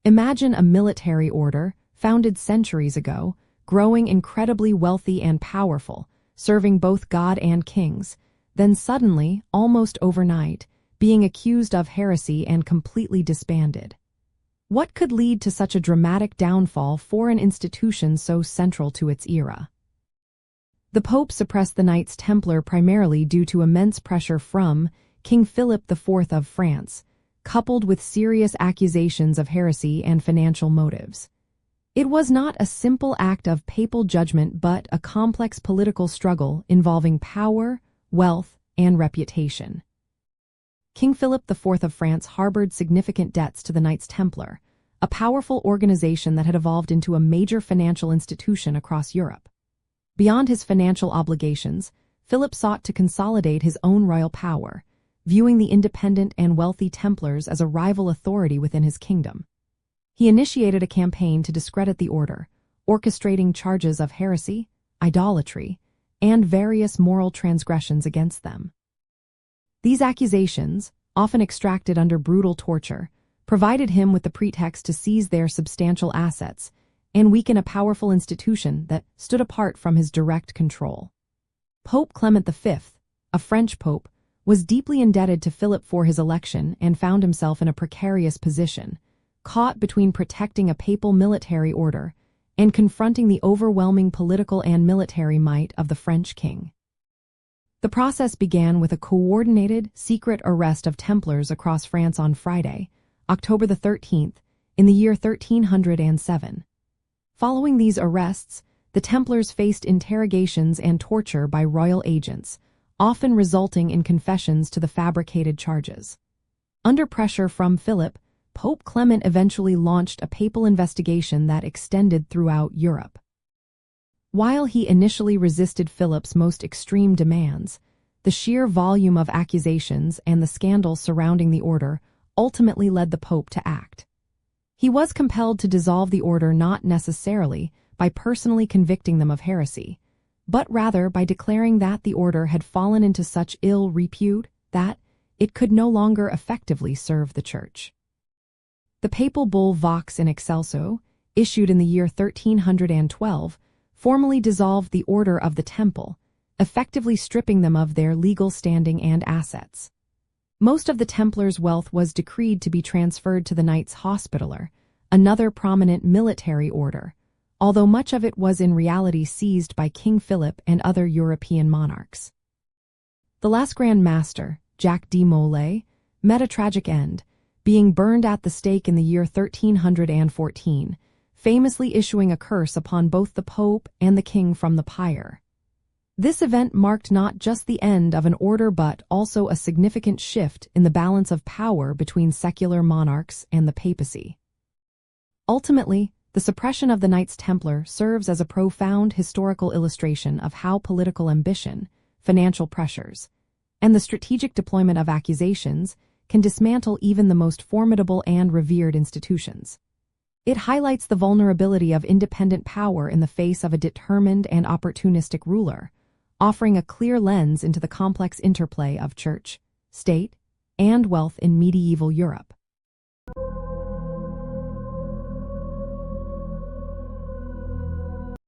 Imagine a military order, founded centuries ago, growing incredibly wealthy and powerful, serving both God and kings, then suddenly, almost overnight, being accused of heresy and completely disbanded. What could lead to such a dramatic downfall for an institution so central to its era? The Pope suppressed the Knights Templar primarily due to immense pressure from King Philip IV of France, coupled with serious accusations of heresy and financial motives. It was not a simple act of papal judgment but a complex political struggle involving power, wealth, and reputation. King Philip IV of France harbored significant debts to the Knights Templar, a powerful organization that had evolved into a major financial institution across Europe. Beyond his financial obligations, Philip sought to consolidate his own royal power, viewing the independent and wealthy Templars as a rival authority within his kingdom. He initiated a campaign to discredit the order, orchestrating charges of heresy, idolatry, and various moral transgressions against them. These accusations, often extracted under brutal torture, provided him with the pretext to seize their substantial assets and weaken a powerful institution that stood apart from his direct control. Pope Clement V, a French pope, was deeply indebted to Philip for his election and found himself in a precarious position, caught between protecting a papal military order and confronting the overwhelming political and military might of the French king. The process began with a coordinated, secret arrest of Templars across France on Friday, October the 13th, in the year 1307. Following these arrests, the Templars faced interrogations and torture by royal agents, often resulting in confessions to the fabricated charges. Under pressure from Philip, Pope Clement eventually launched a papal investigation that extended throughout Europe. While he initially resisted Philip's most extreme demands, the sheer volume of accusations and the scandal surrounding the order ultimately led the Pope to act. He was compelled to dissolve the order not necessarily by personally convicting them of heresy, but rather by declaring that the order had fallen into such ill repute that it could no longer effectively serve the Church. The papal bull Vox in Excelso, issued in the year 1312, formally dissolved the Order of the Temple, effectively stripping them of their legal standing and assets. Most of the Templars' wealth was decreed to be transferred to the Knights Hospitaller, another prominent military order, although much of it was in reality seized by King Philip and other European monarchs. The last Grand Master, Jacques de Molay, met a tragic end, being burned at the stake in the year 1314, famously issuing a curse upon both the Pope and the King from the pyre. This event marked not just the end of an order but also a significant shift in the balance of power between secular monarchs and the papacy. Ultimately, the suppression of the Knights Templar serves as a profound historical illustration of how political ambition, financial pressures, and the strategic deployment of accusations can dismantle even the most formidable and revered institutions. It highlights the vulnerability of independent power in the face of a determined and opportunistic ruler, offering a clear lens into the complex interplay of church, state, and wealth in medieval Europe.